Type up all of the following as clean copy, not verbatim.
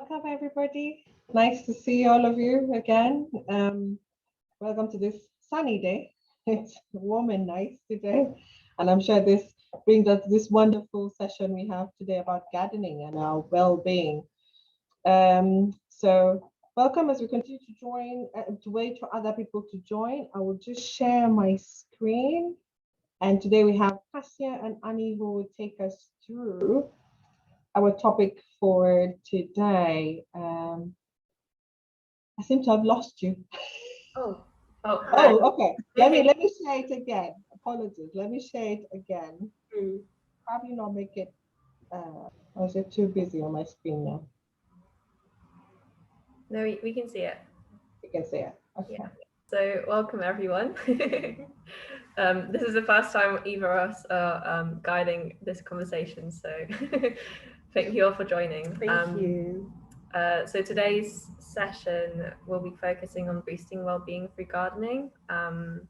Welcome, everybody. Nice to see all of you again. Welcome to this sunny day. It's warm and nice today. And I'm sure this brings us this wonderful session we have today about gardening and our well-being. So welcome as we continue to join, to wait for other people to join. I will just share my screen. And today we have Kasia and Annie who will take us through our topic for today. I seem to have lost you. Oh, okay. Let me share it again. Apologies. Let me share it again. Probably not make it. Or is it too busy on my screen now? No, we can see it. You can see it. Okay. Yeah. So welcome everyone. This is the first time either of us are guiding this conversation. So thank you all for joining. Thank you. So today's session will be focusing on boosting well-being through gardening, and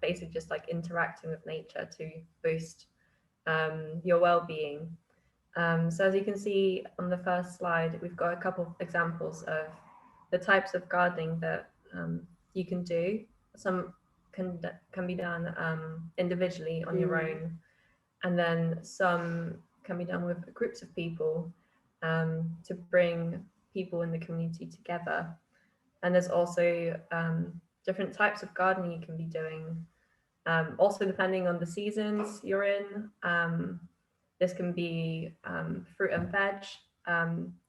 basically just like interacting with nature to boost your well-being. So as you can see on the first slide, we've got a couple of examples of the types of gardening that you can do. Some can be done individually on your own, and then some can be done with groups of people to bring people in the community together. And there's also different types of gardening you can be doing, also depending on the seasons you're in. This can be fruit and veg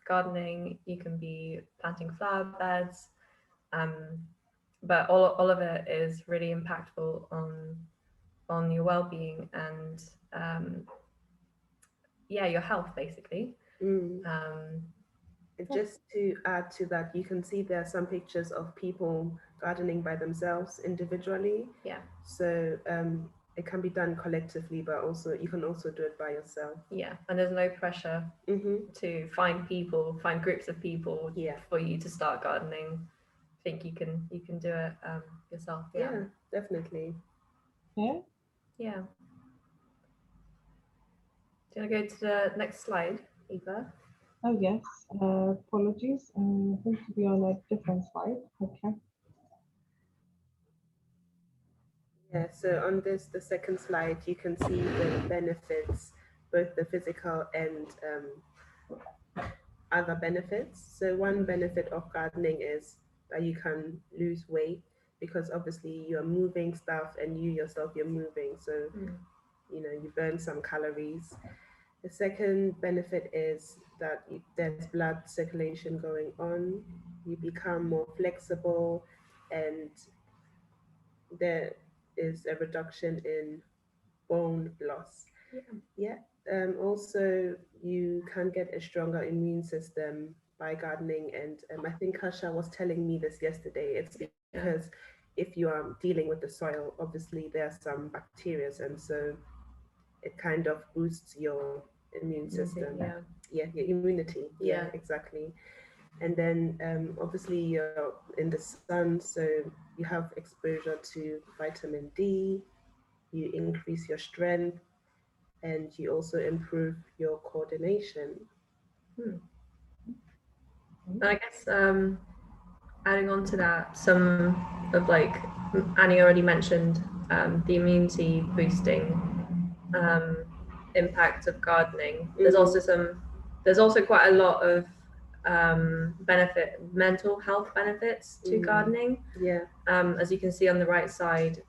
gardening. You can be planting flower beds, but all of it is really impactful on your well-being and your health, basically. Just to add to that, you can see there are some pictures of people gardening by themselves individually. Yeah. So it can be done collectively, but also you can also do it by yourself. Yeah, and there's no pressure to find groups of people for you to start gardening. I think you can do it yourself. Yeah, definitely. Yeah. Yeah. Do you want to go to the next slide, Eva? Oh yes. Apologies. I'm going to be on a different slide. Okay. Yeah, so on the second slide, you can see the benefits, both the physical and other benefits. So one benefit of gardening is that you can lose weight because obviously you're moving stuff and you yourself, you're moving. So, you burn some calories. The second benefit is that there's blood circulation going on. You become more flexible and there is a reduction in bone loss. Also, you can get a stronger immune system by gardening. And I think Kasha was telling me this yesterday. It's because if you are dealing with the soil, obviously there are some bacteria, and so it kind of boosts your immune system. Your immunity. Yeah, exactly. And then obviously you're in the sun, so you have exposure to vitamin D, you increase your strength, and you also improve your coordination. And I guess adding on to that, some of like Annie already mentioned, the immunity boosting impact of gardening. There's also quite a lot of mental health benefits to gardening. As you can see on the right side,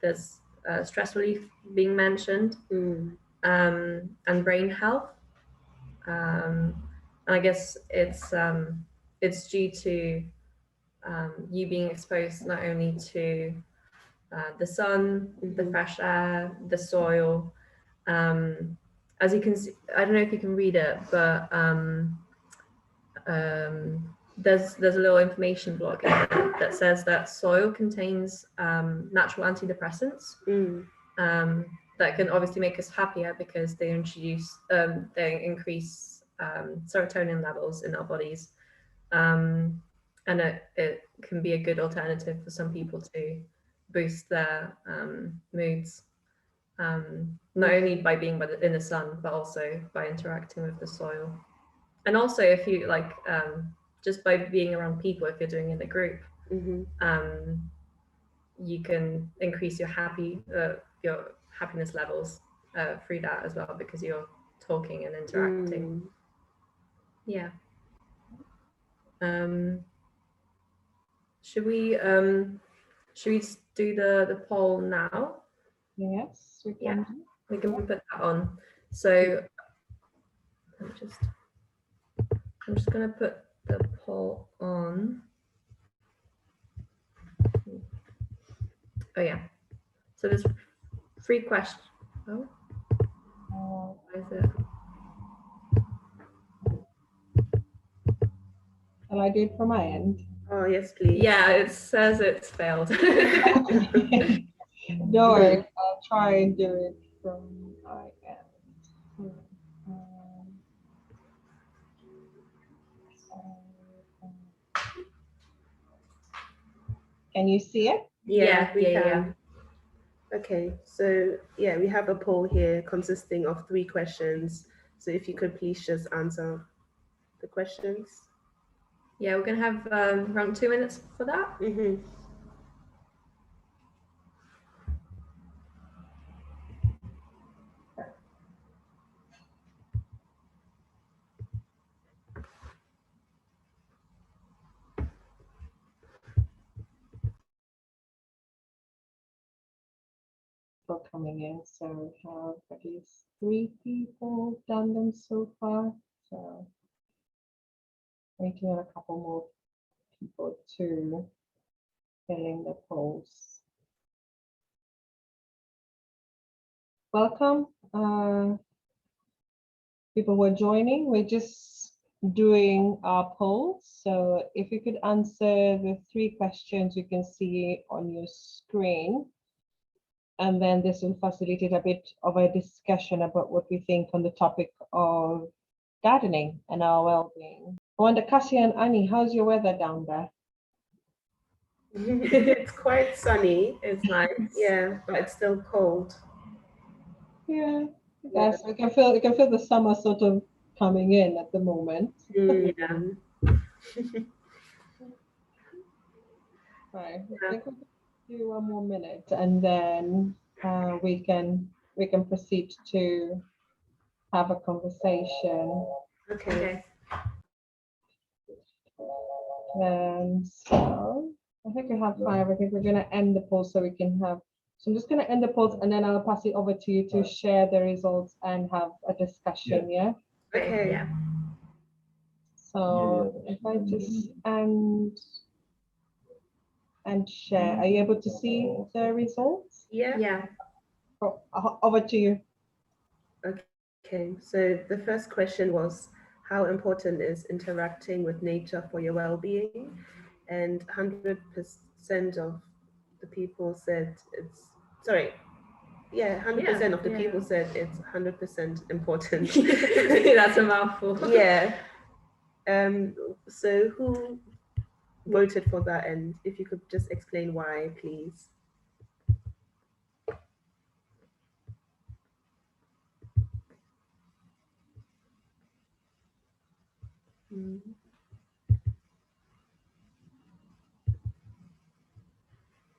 there's stress relief being mentioned, and brain health. And I guess it's due to you being exposed not only to the sun, the fresh air, the soil. As you can see, I don't know if you can read it, but there's a little information block in there that says that soil contains natural antidepressants that can obviously make us happier because they increase serotonin levels in our bodies, and it can be a good alternative for some people to boost their moods, not only by being in the sun but also by interacting with the soil. And also if you like just by being around people, if you're doing it in a group, you can increase your happiness levels through that as well, because you're talking and interacting. Yeah. Should we do the poll now? Yes, we can. Yeah, we can put that on. So I'm just gonna put the poll on. Oh yeah. So there's 3 questions. Oh, why is it? Shall I do it from my end? Oh yes, please. Yeah, it says it's failed. Don't worry, I'll try and do it from my end. Can you see it? Yeah, we yeah. can. Okay, so yeah, we have a poll here consisting of 3 questions. So if you could please just answer the questions. Yeah, we're gonna have around 2 minutes for that. For coming in, so we have at least 3 people done them so far. So waiting on a couple more people to fill in the polls. Welcome, people who are joining. We're just doing our polls. So if you could answer the 3 questions you can see on your screen, and then this will facilitate a bit of a discussion about what we think on the topic of gardening and our well-being. I wonder, Cassie and Annie, how's your weather down there? It's quite sunny. It's nice. Yeah, but it's still cold. Yeah, yes, we can feel the summer sort of coming in at the moment. Yeah. Right, I think we can do 1 more minute, and then we can proceed to have a conversation. Okay. And so I think we have 5. I think we're going to end the poll so we can have. So I'm just going to end the polls, and then I'll pass it over to you to share the results and have a discussion. Yeah. Okay. Yeah. So if I just and share, are you able to see the results? Yeah. Yeah. Oh, over to you. Okay, so the first question was, how important is interacting with nature for your well-being? And 100% of the people said it's, sorry, yeah, 100% of the people said it's 100% important. That's a mouthful. Yeah. So who voted for that? And if you could just explain why, please.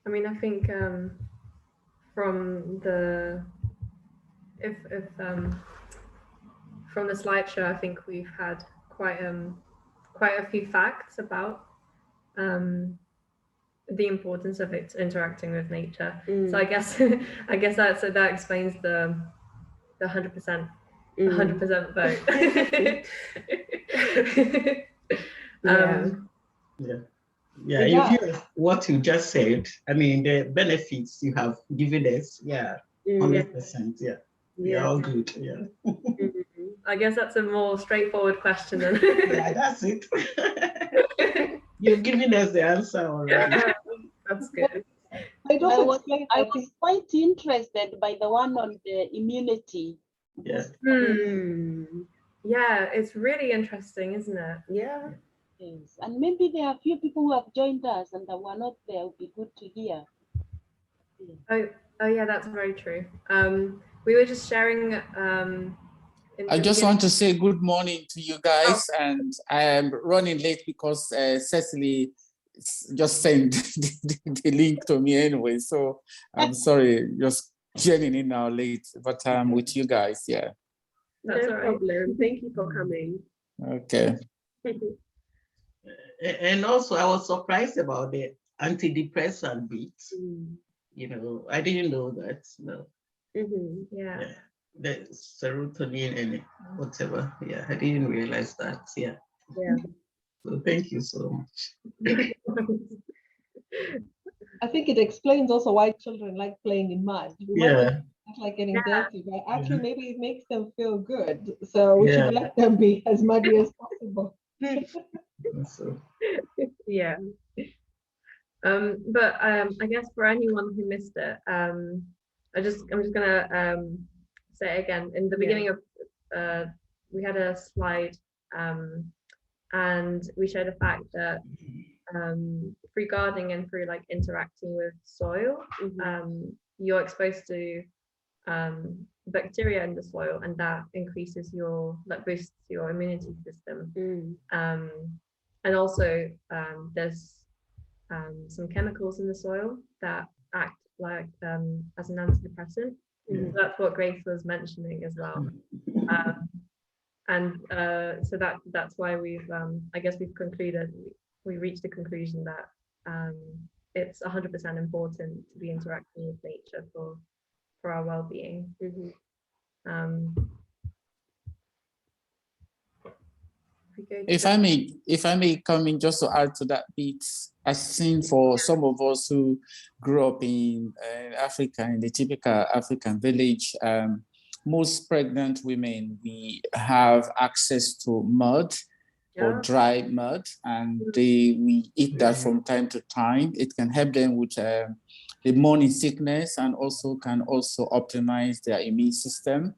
I mean, I think from the from the slideshow, I think we've had quite a few facts about the importance of it interacting with nature. So I guess that explains the 100% vote. Yeah, if you what you just said, I mean, the benefits you have given us, 100%, yeah, all good, yeah. I guess that's a more straightforward question then. Yeah, that's it. You've given us the answer already. Yeah, that's good. I was quite interested by the one on the immunity. Yeah. Yeah, it's really interesting, isn't it? Yeah. Yes. And maybe there are a few people who have joined us and that were not there. It would be good to hear. Oh yeah, that's very true. We were just sharing in I the just beginning. want to say good morning to you guys, and I am running late because Cecily just sent the link to me anyway. So I'm sorry, just joining in now late, but I'm with you guys. Yeah. That's No all right. problem. Thank you for coming. Okay. And also, I was surprised about the antidepressant bit. Mm. You know, I didn't know that. No. Mhm. Yeah. Yeah. The serotonin and whatever. Yeah, I didn't realize that. Yeah. Yeah. So thank you so much. I think it explains also why children like playing in mud. We might Yeah. think it's like getting Yeah. dirty, but actually maybe it makes them feel good. So we Yeah. should let them be as muddy as possible. So, Yeah. But I guess for anyone who missed it, I'm just gonna say it again. In the beginning of we had a slide, and we showed the fact that through gardening and through like interacting with soil, you're exposed to bacteria in the soil, and that increases boosts your immunity system. And also there's some chemicals in the soil that act like as an antidepressant. So that's what Grace was mentioning as well. And so that's why we've I guess we reached the conclusion that it's 100% important to be interacting with nature for our well-being. If I may come in just to add to that bit, I think for some of us who grew up in Africa, in the typical African village, most pregnant women, we have access to mud or dry mud, and we eat that from time to time. It can help them with the morning sickness, and also can also optimize their immune system.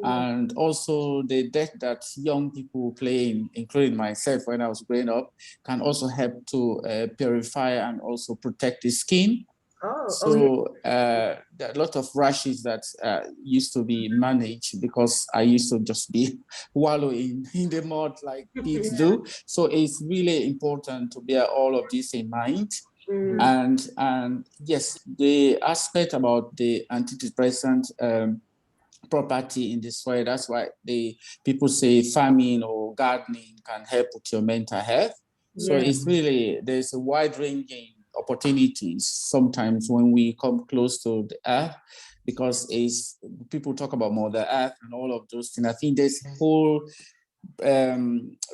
And also the death that young people play in, including myself when I was growing up, can also help to purify and also protect the skin. There are a lot of rashes that used to be managed because I used to just be wallowing in the mud like kids do. So it's really important to bear all of this in mind. And yes, the aspect about the antidepressant property in the soil, that's why people say farming or gardening can help with your mental health. So it's really, there's a wide ranging opportunities sometimes when we come close to the earth, because people talk about Mother Earth and all of those things. I think there's a whole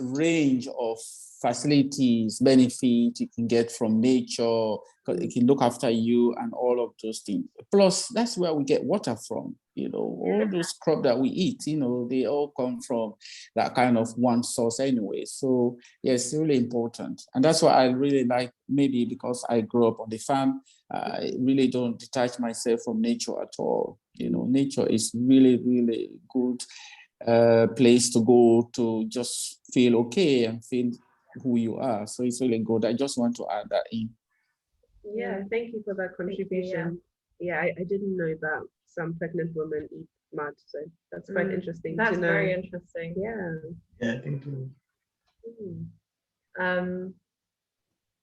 range of facilities, benefit you can get from nature, because it can look after you and all of those things. Plus, that's where we get water from. All those crops that we eat, they all come from that kind of one source anyway. So yes, it's really important. And that's why I really like, maybe because I grew up on the farm, I really don't detach myself from nature at all. Nature is really, really good place to go to just feel okay and feel who you are. So it's really good. I just want to add that in. Yeah, thank you for that contribution. Yeah, I didn't know that some pregnant women eat mud, so that's quite interesting to know. That's very interesting. Yeah, I think too.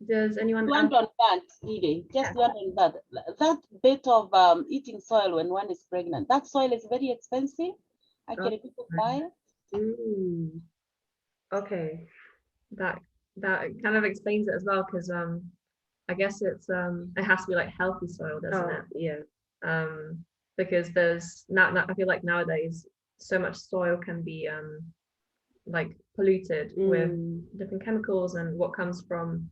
Does anyone want on that, Edie? Just want on that. That bit of eating soil when one is pregnant, that soil is very expensive. Actually, people buy it. Okay. That kind of explains it as well, because I guess it has to be like healthy soil, doesn't it? Yeah. Because there's I feel like nowadays so much soil can be like polluted with different chemicals and what comes from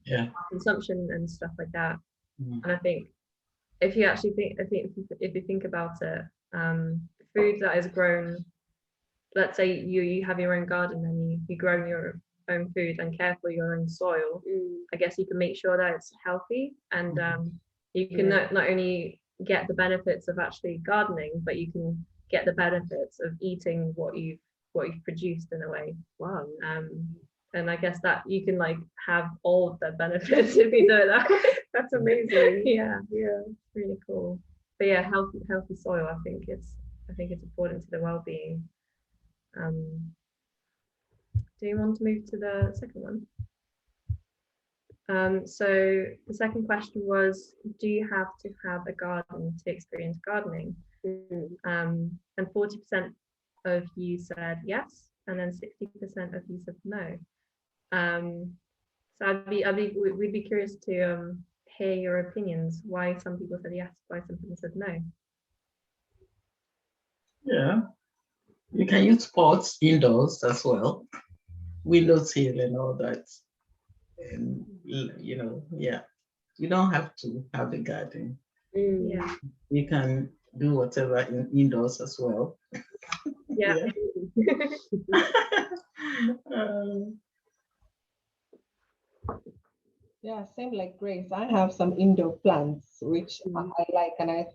consumption and stuff like that. And I think if you actually if you think about it, food that is grown, let's say you have your own garden and you grow your own food and care for your own soil, I guess you can make sure that it's healthy, and you can not only get the benefits of actually gardening, but you can get the benefits of eating what you've produced in a way. Wow. And I guess that you can like have all the benefits if you do that. That's amazing. Yeah, really cool. But yeah, healthy soil, I think it's important to the well-being. Do you want to move to the second one? So the second question was, do you have to have a garden to experience gardening? And 40% of you said yes, and then 60% of you said no. So we'd be curious to hear your opinions. Why some people said yes, why some people said no. Yeah, you can use pots indoors as well, window sill and all that. And you know, yeah, you don't have to have a garden. Yeah. You can do whatever indoors as well. Yeah. Yeah, same like Grace. I have some indoor plants which I like, and I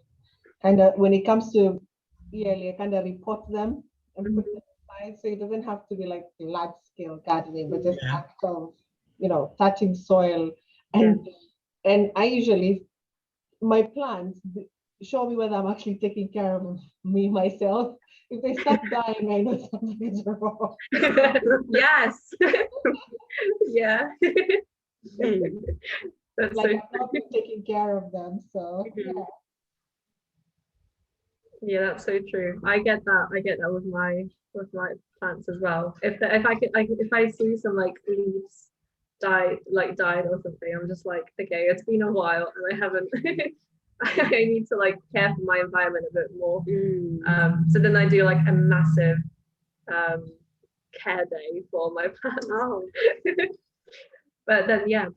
kind of, when it comes to yearly, I kind of report them and put them aside. So it doesn't have to be like large scale gardening, but just act of, you know, touching soil. And I usually, my plants show me whether I'm actually taking care of me myself. If they start dying, I know something is wrong. Yes. Yeah. That's like so I've not been taking care of them. So yeah, that's so true. I get that with my plants as well. If I see some like leaves died or something, I'm just like, okay, it's been a while and I haven't I need to like care for my environment a bit more. So then I do like a massive care day for my plants. But then it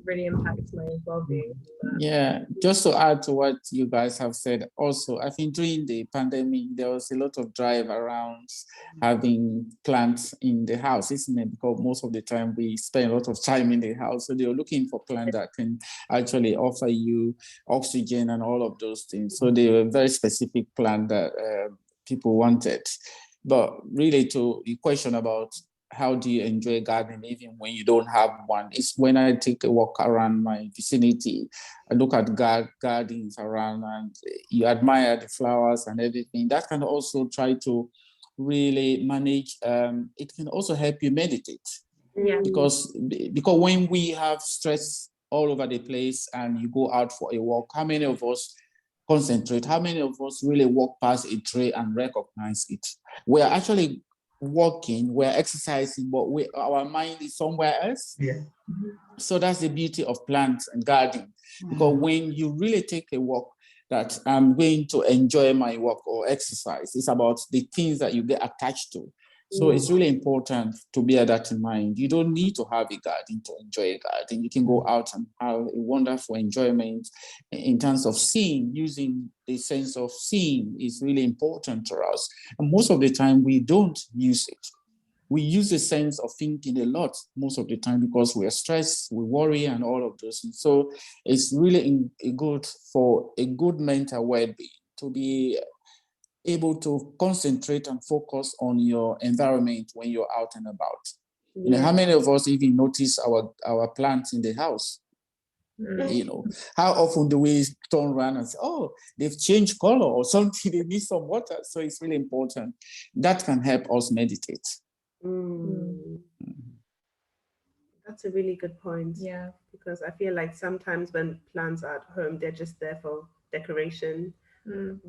really impacts my well-being. Yeah, just to add to what you guys have said, also, I think during the pandemic, there was a lot of drive around having plants in the house, isn't it? Because most of the time we spend a lot of time in the house. So they were looking for plants that can actually offer you oxygen and all of those things. So they were very specific plant that people wanted. But really, to the question about how do you enjoy gardening even when you don't have one? It's when I take a walk around my vicinity, I look at gardens around and you admire the flowers and everything. That can also try to really manage. It can also help you meditate. Yeah. Because when we have stress all over the place and you go out for a walk, how many of us concentrate? How many of us really walk past a tree and recognize it? We're actually walking, we're exercising, but our mind is somewhere else. Yeah. So that's the beauty of plants and gardening. Because when you really take a walk, that I'm going to enjoy my walk or exercise, it's about the things that you get attached to. So it's really important to bear that in mind. You don't need to have a garden to enjoy a garden. You can go out and have a wonderful enjoyment in terms of seeing. Using the sense of seeing is really important to us. And most of the time we don't use it. We use the sense of thinking a lot most of the time because we are stressed, we worry and all of those things. So it's really good for a good mental well-being to be able to concentrate and focus on your environment when you're out and about. You know, how many of us even notice our plants in the house? You know, how often do we turn around and say, oh, they've changed color or something, they need some water. So it's really important. That can help us meditate. That's a really good point. Yeah. Because I feel like sometimes when plants are at home, they're just there for decoration.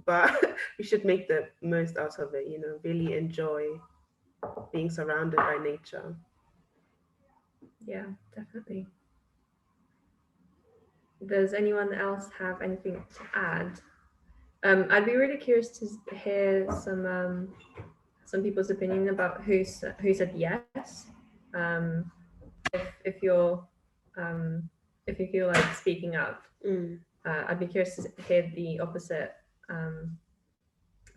But we should make the most out of it, you know, really enjoy being surrounded by nature. Yeah, definitely. Does anyone else have anything to add? I'd be really curious to hear some people's opinion about who said yes. If you feel like speaking up, I'd be curious to hear the opposite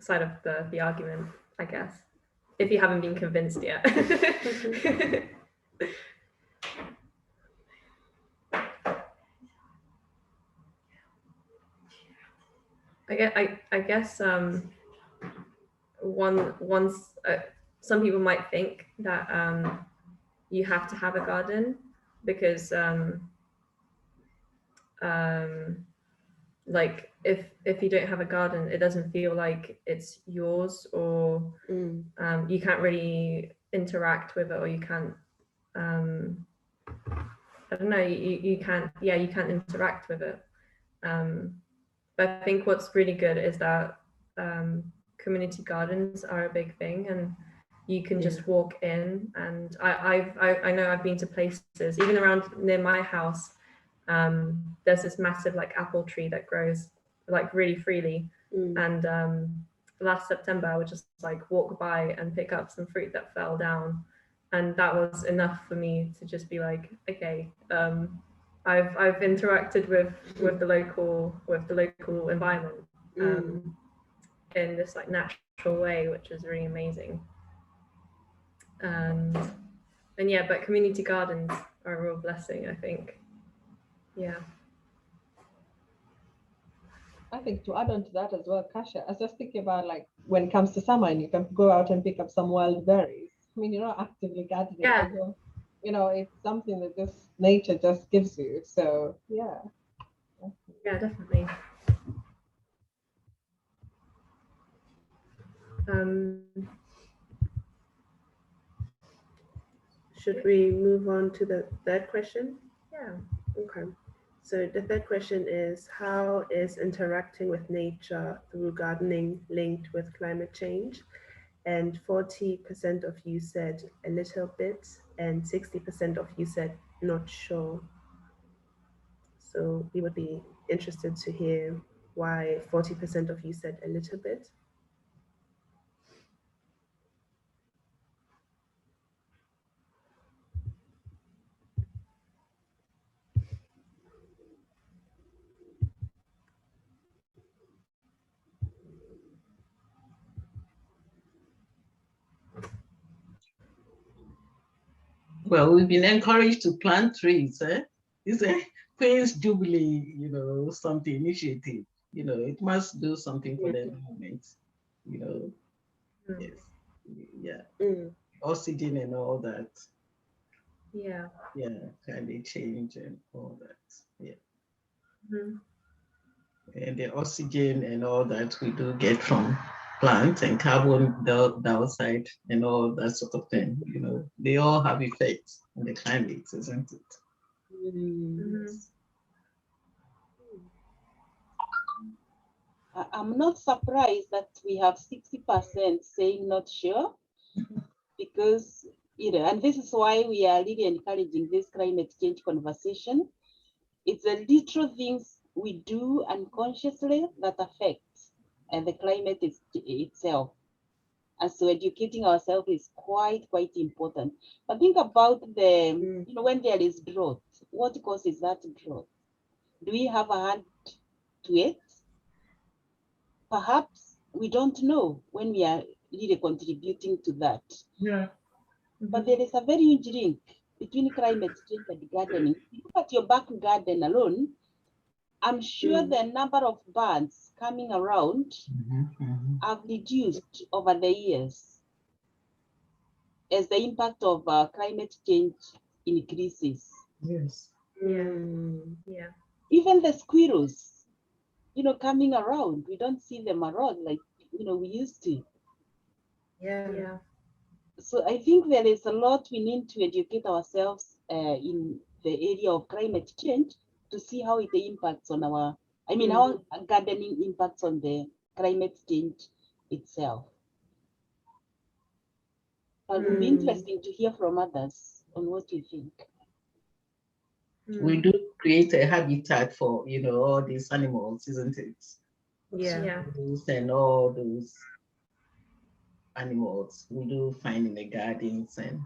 side of the argument, I guess, if you haven't been convinced yet. I guess some people might think that you have to have a garden because like if you don't have a garden, it doesn't feel like it's yours, or you can't really interact with it, or you can't I don't know, you can't interact with it. But I think what's really good is that community gardens are a big thing, and you can just walk in, and I know I've been to places even around near my house. There's this massive like apple tree that grows like really freely, and last September I would just like walk by and pick up some fruit that fell down, and that was enough for me to just be like, okay, I've interacted with the local environment in this like natural way, which is really amazing. And yeah, but community gardens are a real blessing, I think. Yeah. I think to add on to that as well, Kasha, I was just thinking about like when it comes to summer and you can go out and pick up some wild berries. I mean, you're not actively gardening, Yeah. but you know, it's something that just nature just gives you. So yeah. Yeah, definitely. Should we move on to the third question? Yeah. Okay. So the third question is, how is interacting with nature through gardening linked with climate change? And 40% of you said a little bit, and 60% of you said not sure. So we would be interested to hear why 40% of you said a little bit. Well, we've been encouraged to plant trees. It's a Queen's Jubilee, something initiative. It must do something for the environment. Yes, yeah, oxygen and all that. Yeah. Yeah, climate change and all that. Yeah. And the oxygen and all that we do get from plants, and carbon dioxide and all that sort of thing, they all have effects on the climate, isn't it? I'm not surprised that we have 60% saying not sure, because, and this is why we are really encouraging this climate change conversation. It's the little things we do unconsciously that affect the climate itself. And so educating ourselves is quite important. But think about when there is drought, what causes that drought? Do we have a hand to it? Perhaps we don't know when we are really contributing to that. Yeah. But there is a very huge link between climate change and gardening. If you look at your back garden alone, I'm sure the number of birds coming around have reduced over the years as the impact of climate change increases. Yes. Yeah. Even the squirrels, coming around, we don't see them around like we used to. Yeah. So I think there is a lot we need to educate ourselves in the area of climate change to see how it impacts on how gardening impacts on the climate change itself. But it would be interesting to hear from others on what you think. We do create a habitat for, all these animals, isn't it? Yeah. And all those animals we do find in the gardens, and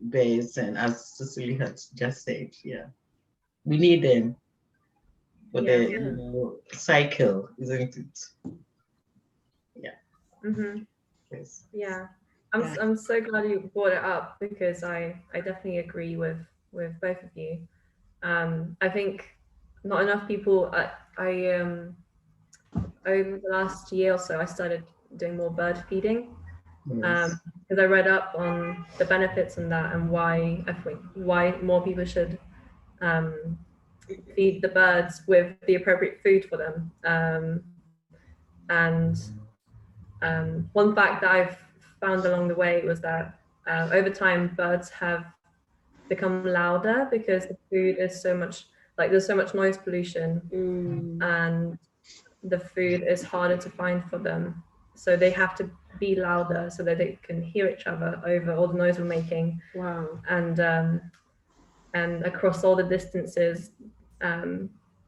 birds, and as Cecily has just said, we need them for the cycle, isn't it? Yes. Yeah. I'm so glad you brought it up, because I definitely agree with both of you. I think not enough people. I over the last year or so, I started doing more bird feeding, because I read up on the benefits and that, and why more people should feed the birds with the appropriate food for them. And one fact that I've found along the way was that over time birds have become louder because the food is so much, like there's so much noise pollution, and the food is harder to find for them. So they have to be louder so that they can hear each other over all the noise we're making. Wow. And across all the distances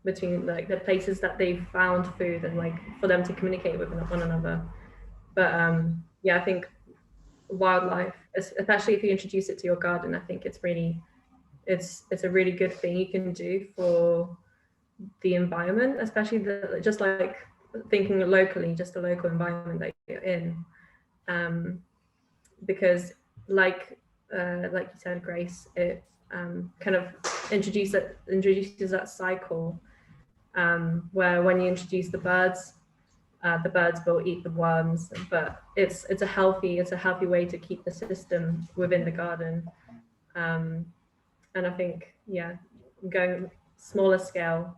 between like the places that they've found food, and like for them to communicate with one another. But yeah, I think wildlife, especially if you introduce it to your garden, I think it's a really good thing you can do for the environment, especially just like thinking locally, just the local environment that you're in, because like you said, Grace, it kind of introduces that cycle where when you introduce the birds will eat the worms, but it's a healthy way to keep the system within the garden. And I think, yeah, going smaller scale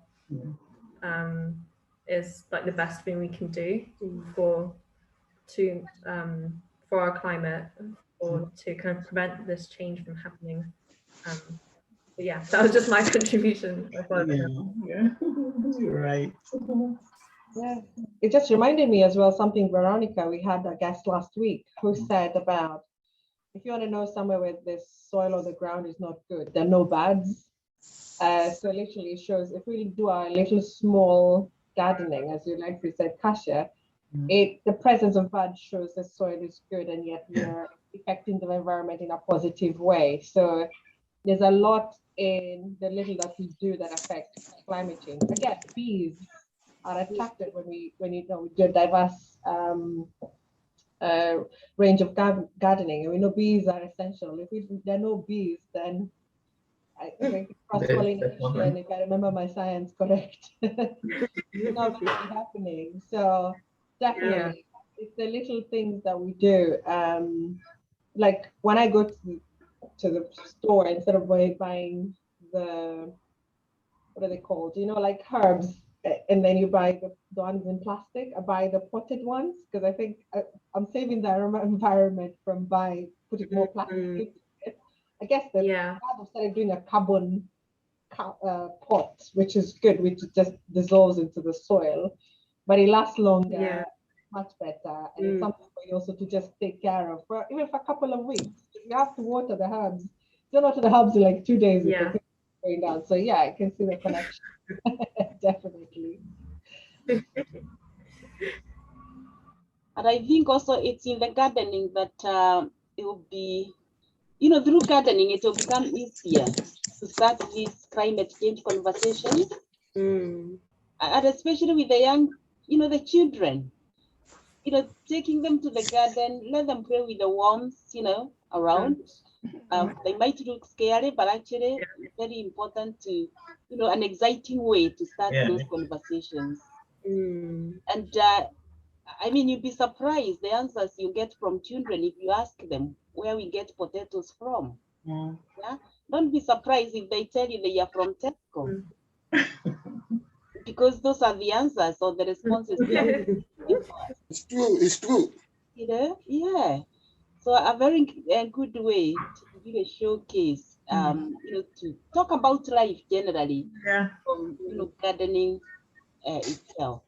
is like the best thing we can do for our climate, or to kind of prevent this change from happening. But yeah, that was just my contribution. Yeah, you're right. Yeah, it just reminded me as well something, Veronica, we had a guest last week who said about, if you want to know somewhere where the soil or the ground is not good, there are no buds. So literally it shows, if we do our little small gardening, as you like we said, Kasia, the presence of buds shows the soil is good, and yet we're affecting the environment in a positive way. So there's a lot in the little that we do that affects climate change. Again, bees are attracted when we do a diverse range of gardening, and we know bees are essential. If there are no bees, then I think cross-pollination, if I remember my science correct, it's not really happening. So definitely, it's the little things that we do. Like when I go to the store, instead of buying the, what are they called? Like herbs, and then you buy the ones in plastic. I buy the potted ones because I think I'm saving the environment from putting more plastic into it. I guess the I've started doing a carbon pot, which is good, which just dissolves into the soil, but it lasts longer, much better, and it's something for you also to just take care of, even for a couple of weeks. If you have to water the herbs, don't water the herbs in like 2 days. Going down. So yeah, I can see the connection. Definitely. And I think also it's in the gardening that it will be, through gardening, it will become easier to start these climate change conversations. And especially with the young, the children, taking them to the garden, let them play with the worms, around. They might look scary, but actually very important to, an exciting way to start those conversations. And I mean, you'd be surprised the answers you get from children if you ask them where we get potatoes from. Yeah? Don't be surprised if they tell you they are from Tesco. Because those are the answers or the responses. It's true. It's true. Yeah. So a very good way to give a showcase, to talk about life generally, from gardening itself.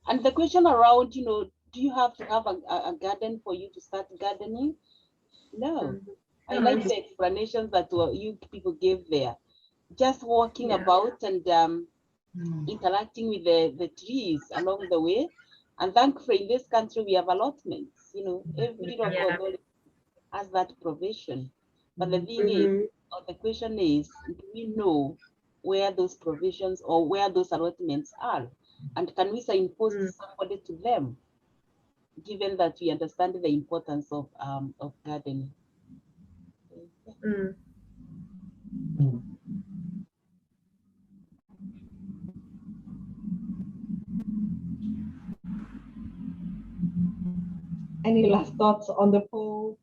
And the question around, do you have to have a garden for you to start gardening? No. I like the explanations that you people gave there. Just walking about and interacting with the trees along the way. And thankfully, in this country, we have allotments. Every local has that provision. But the thing is, or the question is, do we know where those provisions or where those allotments are? And can we signpost somebody to them, given that we understand the importance of gardening? Any last thoughts on the poll?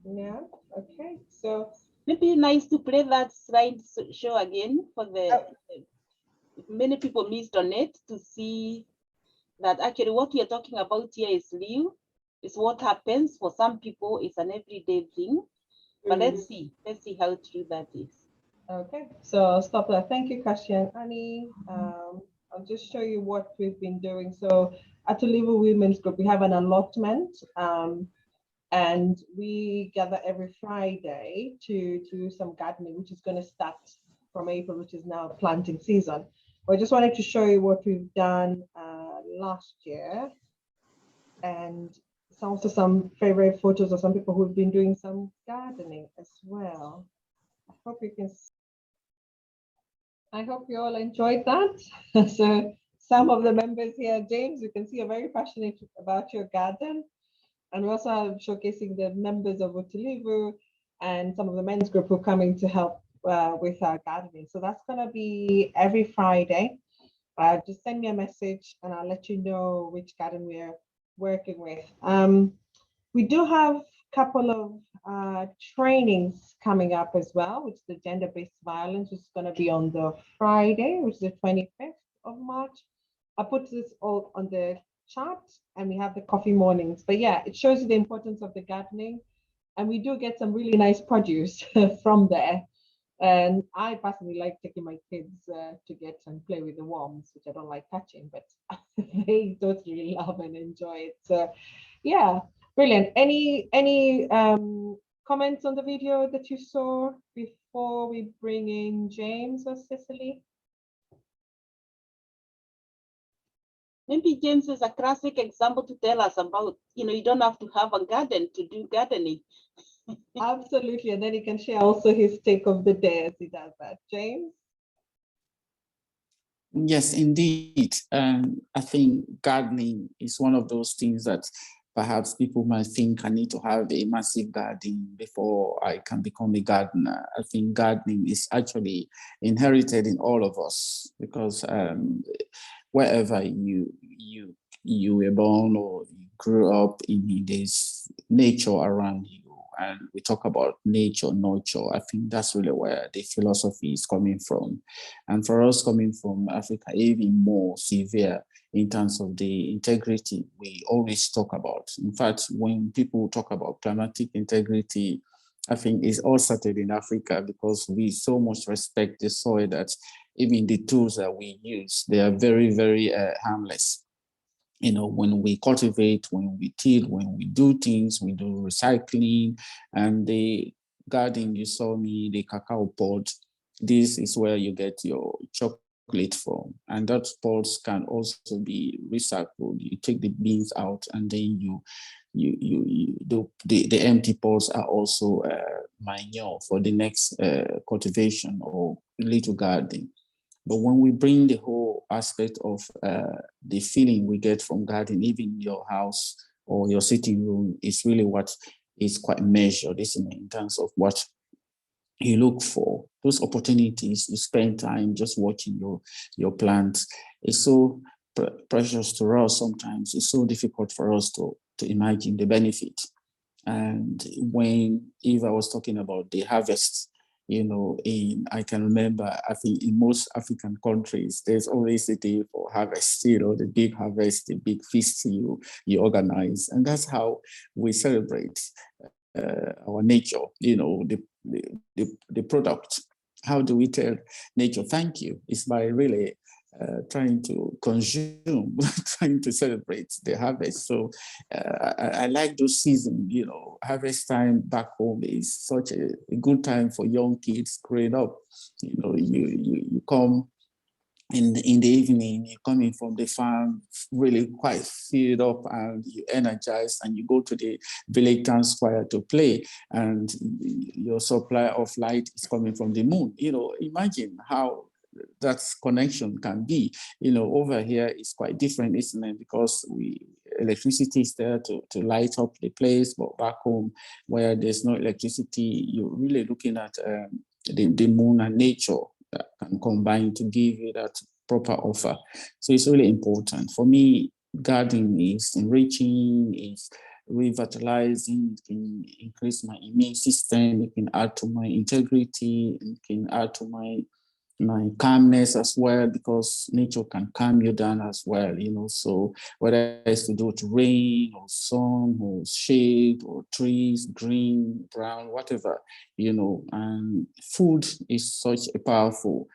Yeah, okay. So Maybe nice to play that slide show again for the many people missed on it, to see that actually what we are talking about here is real. It's what happens for some people. It's an everyday thing. But let's see how true that is. Okay, so I'll stop there. Thank you, Kasia and Annie. I'll just show you what we've been doing. So at Oliver Women's Group, we have an allotment, and we gather every Friday to do some gardening, which is going to start from April, which is now planting season. But I just wanted to show you what we've done last year, and also some favorite photos of some people who've been doing some gardening as well. I hope you can see. I hope you all enjoyed that. So some of the members here, James, you can see you're very passionate about your garden. And we're also showcasing the members of Utilivu and some of the men's group who are coming to help with our gardening. So that's going to be every Friday. Just send me a message and I'll let you know which garden we're working with. We do have a couple of trainings coming up as well, which is the gender-based violence, which is going to be on the Friday, which is the 25th of March. I put this all on the chat, and we have the coffee mornings. But yeah, it shows you the importance of the gardening, and we do get some really nice produce from there. And I personally like taking my kids to get and play with the worms, which I don't like touching, but they totally love and enjoy it. So yeah, brilliant. Any comments on the video that you saw before we bring in James or Cecily? Maybe James is a classic example to tell us about, you don't have to have a garden to do gardening. Absolutely, and then he can share also his take of the day as he does that. James? Yes, indeed. I think gardening is one of those things that perhaps people might think I need to have a massive garden before I can become a gardener. I think gardening is actually inherited in all of us, because wherever you were born or you grew up in, this nature around you. And we talk about nature, nurture. I think that's really where the philosophy is coming from. And for us coming from Africa, even more severe in terms of the integrity we always talk about. In fact, when people talk about climatic integrity, I think it's all started in Africa, because we so much respect the soil that even the tools that we use, they are very, very harmless. When we cultivate, when we till, when we do things, we do recycling. And the garden you saw me, the cacao pod, this is where you get your chocolate from. And that pods can also be recycled. You take the beans out, and then the empty pods are also manure for the next cultivation or little garden. But when we bring the whole aspect of the feeling we get from gardening, even your house or your sitting room, is really what is quite measured, isn't it, in terms of what you look for. Those opportunities, you spend time just watching your plants. It's so precious to us sometimes. It's so difficult for us to imagine the benefit. And when Eva was talking about the harvest, I can remember, I think in most African countries, there's always a day for harvest, the big harvest, the big feast you organize. And that's how we celebrate our nature, the product. How do we tell nature thank you? It's by really trying to consume, trying to celebrate the harvest. So I like those seasons, harvest time back home is such a good time for young kids growing up. You come in the evening, you're coming from the farm, really quite filled up, and you energized, and you go to the village town square to play, and your supply of light is coming from the moon. Imagine how that connection can be. Over here it's quite different, isn't it? Because electricity is there to light up the place, but back home where there's no electricity, you're really looking at the moon and nature that can combine to give you that proper offer. So it's really important. For me, gardening is enriching, is revitalizing, it can increase my immune system, it can add to my integrity, it can add to my calmness as well, because nature can calm you down as well, so whether it's to do with rain or sun or shade or trees, green, brown, whatever, and food is such a powerful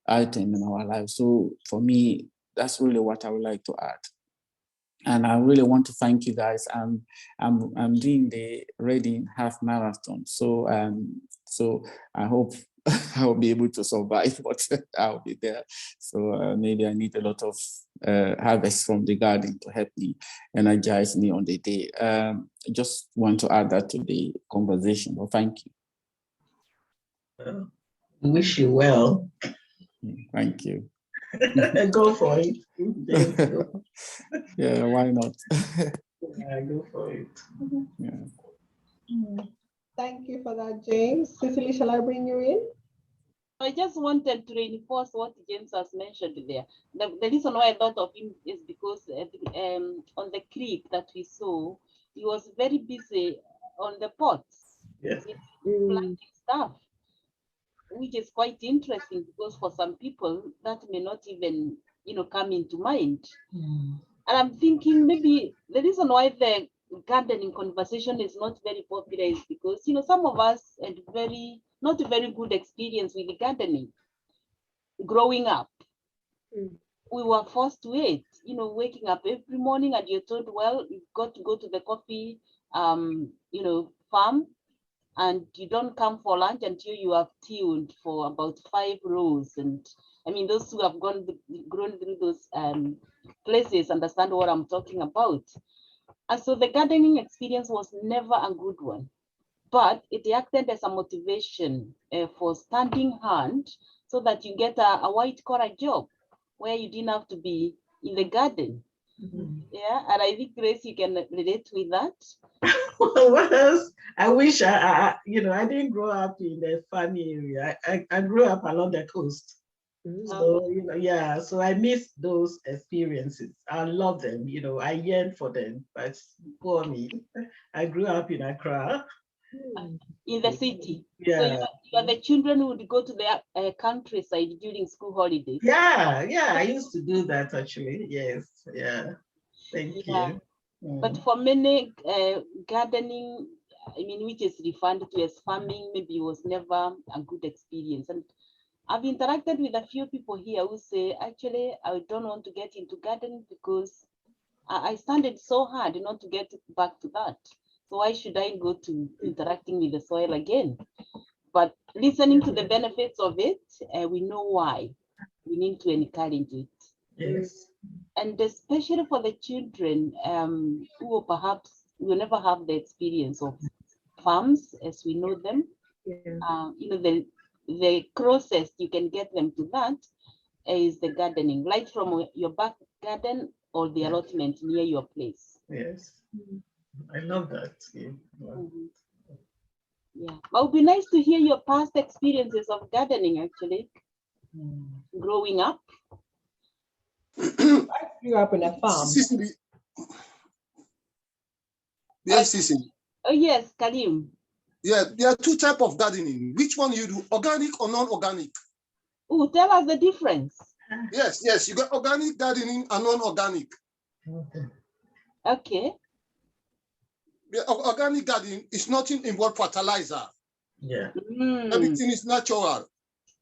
item in our life. So for me, that's really what I would like to add. And I really want to thank you guys. I'm doing the Reading half marathon, so I hope I'll be able to survive, but I'll be there. So maybe I need a lot of harvest from the garden to help me, energize me on the day. I just want to add that to the conversation. Well, thank you. Wish you well. Thank you. Go for it. Yeah, why not? Yeah, go for it. Yeah. Thank you for that, James. Cicely, shall I bring you in? I just wanted to reinforce what James has mentioned there. The reason why I thought of him is because on the creek that we saw, he was very busy on the pots, Yes. planting stuff, which is quite interesting because for some people that may not even come into mind. And I'm thinking maybe the reason why the gardening conversation is not very popular is because some of us had not a very good experience with gardening growing up. We were forced to it, waking up every morning and you're told, well, you've got to go to the coffee farm, and you don't come for lunch until you have tuned for about 5 rows. And I mean, those who have grown through those places understand what I'm talking about. And so the gardening experience was never a good one, but it acted as a motivation for standing hand so that you get a white collar job where you didn't have to be in the garden. Yeah, and I think Grace, you can relate with that. What else? I wish I didn't grow up in the farming area. I grew up along the coast. So, so I miss those experiences. I love them, I yearn for them, but poor me. I grew up in Accra. In the city. Yeah. So you are the children who would go to the countryside during school holidays. Yeah, I used to do that actually. Yes, yeah. Thank you. But for many, gardening, which is referred to as farming, maybe was never a good experience. And I've interacted with a few people here who say, actually, I don't want to get into gardening because I studied so hard not to get back to that. So why should I go to interacting with the soil again? But listening to the benefits of it, we know why. We need to encourage it. Yes. And especially for the children who perhaps will never have the experience of farms as we know them. The closest you can get them to that is the gardening, right from your back garden or the allotment near your place. Yes, I love that. Yeah, but it would be nice to hear your past experiences of gardening actually, growing up. I grew up in a farm. Yes, Cicely. Oh yes, Kalim. Yeah, there are 2 types of gardening. Which one you do, organic or non-organic? Oh, tell us the difference. Yes, you got organic gardening and non-organic. Okay. The organic gardening is nothing involved fertilizer. Yeah. Everything is natural.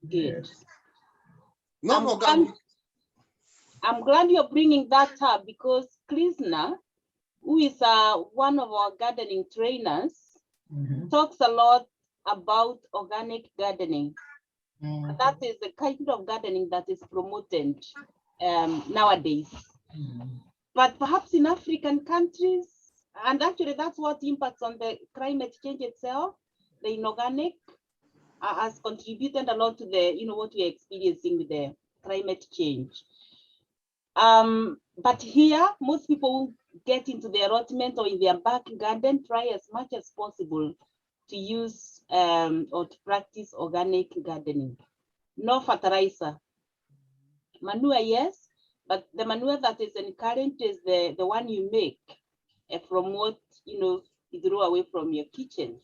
Good. Non-organic. I'm glad you're bringing that up because Krishna, who is one of our gardening trainers, talks a lot about organic gardening. That is the kind of gardening that is promoted nowadays. But perhaps in African countries, and actually that's what impacts on the climate change itself, the inorganic has contributed a lot to the, what we're experiencing with the climate change. But here, most people get into their allotment or in their back garden, try as much as possible to use or to practice organic gardening. No fertilizer. Manure, yes, but the manure that is encouraged is the one you make from what you throw away from your kitchen.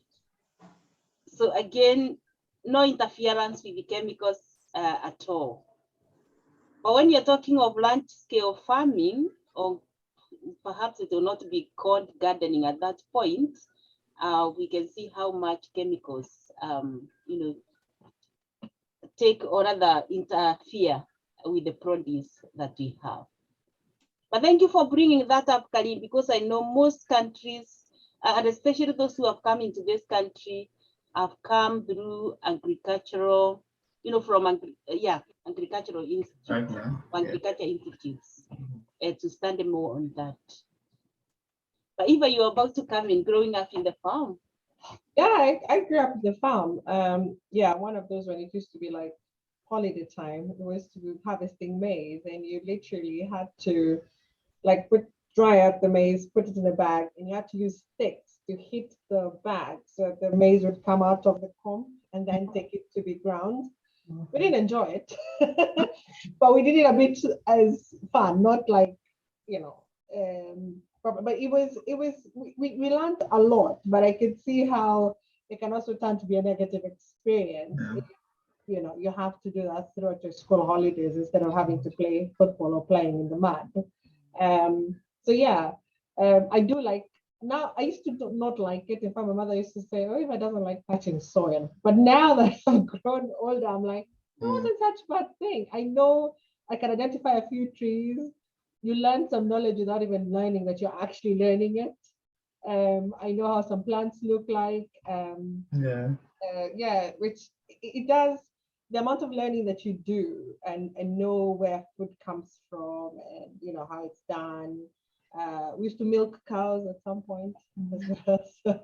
So again, no interference with the chemicals at all. But when you're talking of large scale farming, or perhaps it will not be called gardening at that point, we can see how much chemicals take or rather interfere with the produce that we have. But thank you for bringing that up, Karim, because I know most countries, and especially those who have come into this country, have come through agricultural, from agricultural institutes, agriculture institutes, to study more on that. But Eva, you're about to come in, growing up in the farm. Yeah, I grew up in the farm. Yeah, one of those when it used to be like holiday time, it was to be harvesting maize, and you literally had to like dry out the maize, put it in a bag, and you had to use sticks to hit the bag so the maize would come out of the comb and then take it to be ground. We didn't enjoy it, but we did it a bit as fun, not like, but it was we learned a lot, but I could see how it can also turn to be a negative experience. You have to do that throughout your school holidays instead of having to play football or playing in the mud. So yeah, I do like, now I used to not like it. In fact, my mother used to say, oh, if I doesn't like touching soil. But now that I've grown older, I'm like, it wasn't such a bad thing. I know I can identify a few trees. You learn some knowledge without even learning that you're actually learning it. I know how some plants look like. Which it does, the amount of learning that you do and know where food comes from and how it's done. We used to milk cows at some point as well. So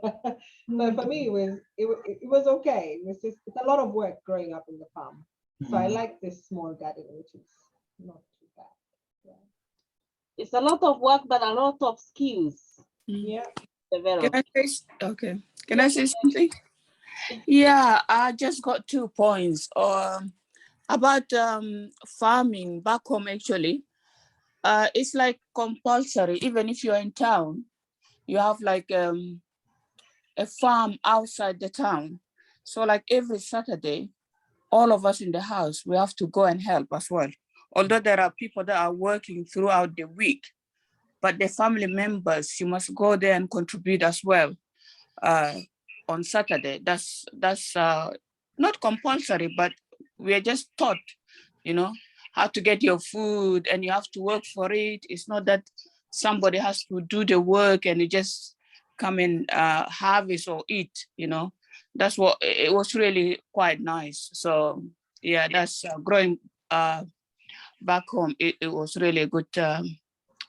for me, it was okay. It's a lot of work growing up in the farm. So I like this small garden, which is not too bad. Yeah. It's a lot of work, but a lot of skills. Yeah. Can I say something? Yeah, I just got 2 points about farming back home. Actually, it's like compulsory. Even if you're in town, you have like a farm outside the town. So like every Saturday, all of us in the house, we have to go and help as well. Although there are people that are working throughout the week, but the family members, you must go there and contribute as well. On Saturday, that's not compulsory, but we are just taught, how to get your food, and you have to work for it. It's not that somebody has to do the work and you just come and harvest or eat. That's what it was really quite nice. So yeah, that's growing back home. It was really good.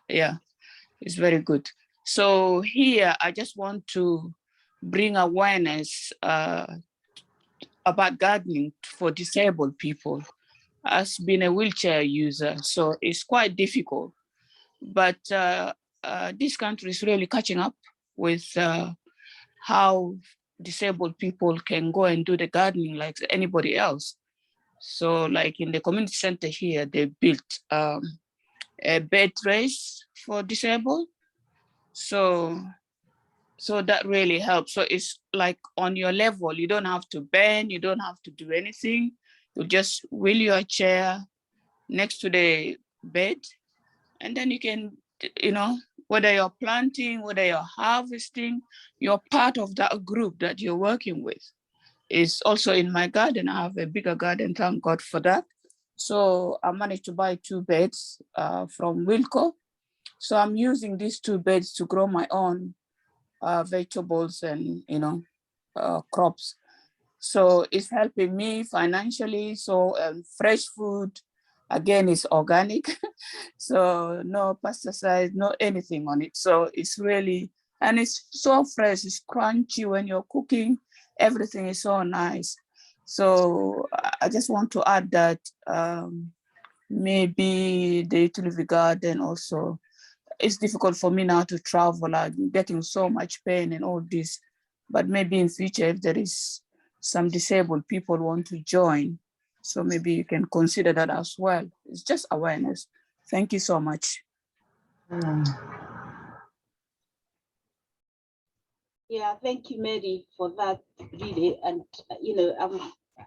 It's very good. So here, I just want to bring awareness about gardening for disabled people. As being a wheelchair user, so it's quite difficult. But this country is really catching up with how disabled people can go and do the gardening like anybody else. So like in the community center here, they built a bed race for disabled. So that really helps. So it's like on your level, you don't have to bend, you don't have to do anything. You just wheel your chair next to the bed, and then you can, whether you're planting, whether you're harvesting, you're part of that group that you're working with. It's also in my garden. I have a bigger garden, thank God for that. So I managed to buy 2 beds from Wilco. So I'm using these 2 beds to grow my own vegetables and crops. So it's helping me financially. So fresh food, again, is organic. So no pesticides, no anything on it. So it's really, and it's so fresh, it's crunchy when you're cooking. Everything is so nice. So I just want to add that maybe the utility garden also, it's difficult for me now to travel. I'm getting so much pain and all this, but maybe in future, if there is some disabled people want to join, so maybe you can consider that as well. It's just awareness. Thank you so much. Yeah, thank you, Mary, for that, really. And,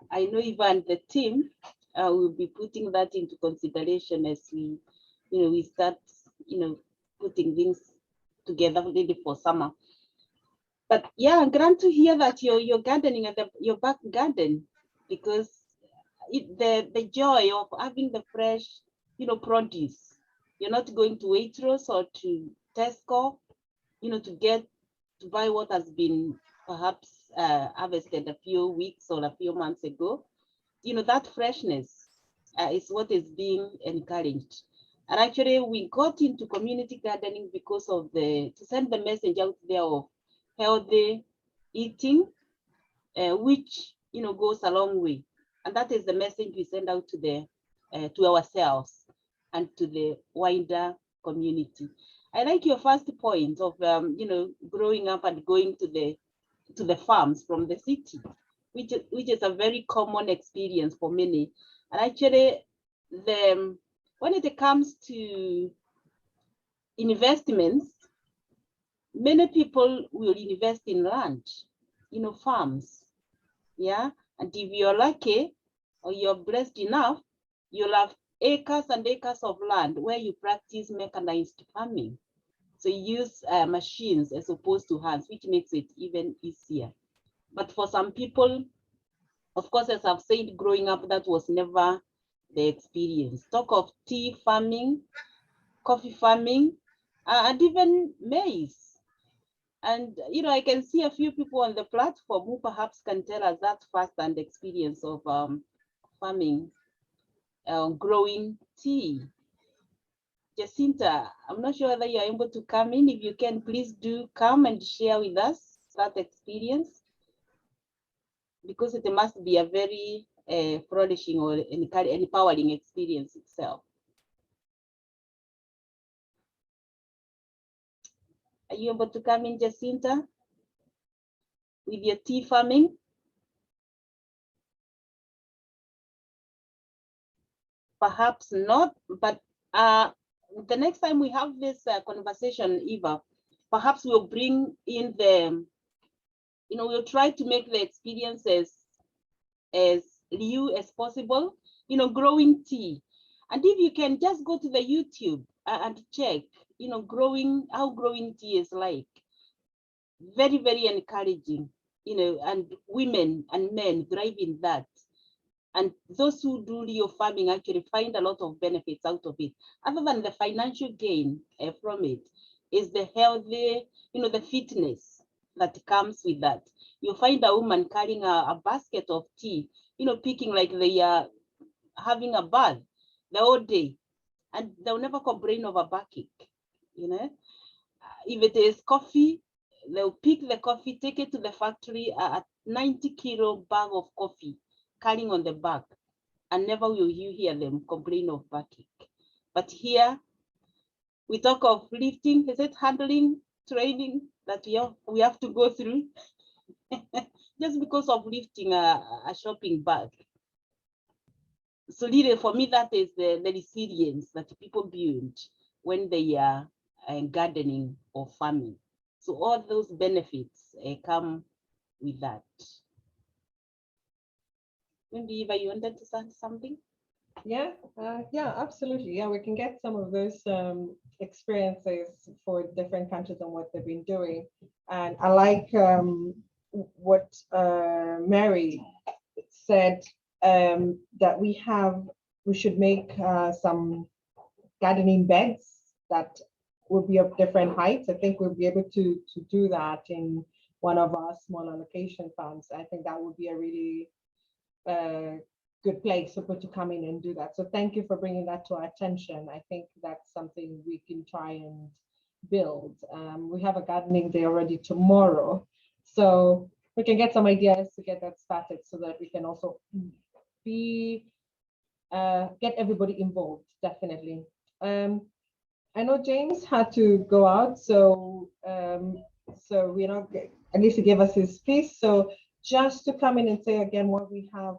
I know even the team will be putting that into consideration as we start, putting things together really for summer. But yeah, I'm glad to hear that you're gardening at your back garden, because the joy of having the fresh, produce. You're not going to Waitrose or to Tesco, to buy what has been perhaps harvested a few weeks or a few months ago. That freshness is what is being encouraged. And actually, we got into community gardening because of to send the message out there of healthy eating, which goes a long way. And that is the message we send out to ourselves and to the wider community. I like your first point of growing up and going to the farms from the city, which is a very common experience for many. And actually, when it comes to investments, many people will invest in land, farms. Yeah, and if you're lucky or you're blessed enough, you'll have acres and acres of land where you practice mechanized farming. So you use machines as opposed to hands, which makes it even easier. But for some people, of course, as I've said, growing up, that was never the experience. Talk of tea farming, coffee farming, and even maize. And, I can see a few people on the platform who perhaps can tell us that first-hand experience of farming, growing tea. Jacinta, I'm not sure whether you're able to come in. If you can, please do come and share with us that experience, because it must be a very flourishing or empowering experience itself. Are you able to come in, Jacinta, with your tea farming? Perhaps not, but the next time we have this conversation, Eva, perhaps we'll bring in we'll try to make the experiences as new as possible, growing tea. And if you can just go to the YouTube and check, how growing tea is like. Very, very encouraging, and women and men thrive in that. And those who do real farming actually find a lot of benefits out of it. Other than the financial gain from it, is the healthy, the fitness that comes with that. You find a woman carrying a basket of tea, picking like they are having a bath the whole day, and they'll never complain of a backache. If it is coffee, they'll pick the coffee, take it to the factory, a 90-kilo bag of coffee, carrying on the back, and never will you hear them complain of backache. But here, we talk of lifting, is it handling, training that we have to go through just because of lifting a shopping bag. So really, for me, that is the resilience that people build when they are gardening or farming. So all those benefits come with that. Maybe Eva, you wanted to say something? Yeah, absolutely. Yeah, we can get some of those experiences for different countries and what they've been doing. And I like what Mary said, that we should make some gardening beds that will be of different heights. I think we'll be able to do that in one of our smaller location farms. I think that would be a really good place for people to come in and do that. So thank you for bringing that to our attention. I think that's something we can try and build. We have a gardening day already tomorrow, so we can get some ideas to get that started so that we can also get everybody involved, definitely. I know James had to go out, so we're not, at least he gave us his piece. So just to come in and say again, what we have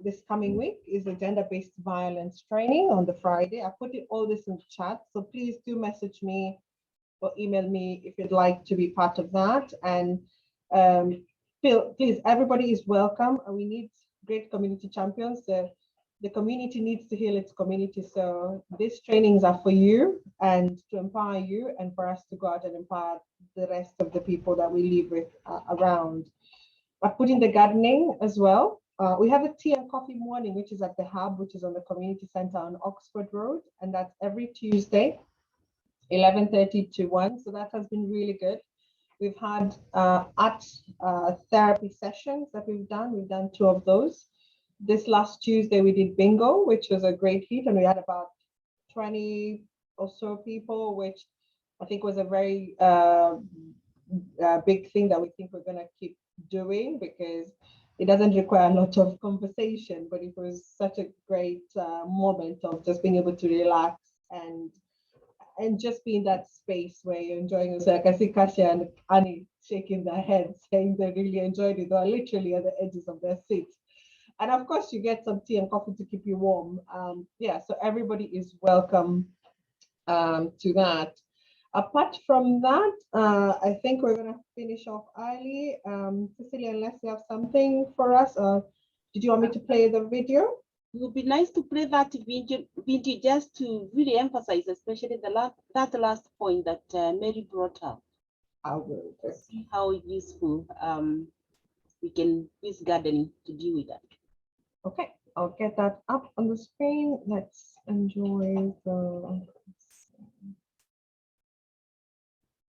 this coming week is the gender-based violence training on the Friday. I put all this in the chat, so please do message me or email me if you'd like to be part of that. And please, everybody is welcome, and we need great community champions. The community needs to heal its community. So these trainings are for you and to empower you, and for us to go out and empower the rest of the people that we live with around. I put in the gardening as well. We have a tea and coffee morning, which is at the Hub, which is on the community center on Oxford Road, and that's every Tuesday, 11:30 to 1. So that has been really good. We've had art therapy sessions that we've done. We've done 2 of those. This last Tuesday, we did bingo, which was a great hit, and we had about 20 or so people, which I think was a very big thing that we think we're going to keep doing, because it doesn't require a lot of conversation, but it was such a great moment of just being able to relax and just be in that space where you're enjoying yourself. Like I see Kasia and Annie shaking their heads, saying they really enjoyed it. They're literally at the edges of their seats. And of course, you get some tea and coffee to keep you warm. Yeah, so everybody is welcome to that. Apart from that, I think we're going to finish off early. Cecilia, unless you have something for us, did you want me to play the video? It would be nice to play that video just to really emphasize, especially that last point that Mary brought up. I will. See how useful we can use gardening to deal with that. Okay, I'll get that up on the screen. Let's enjoy the.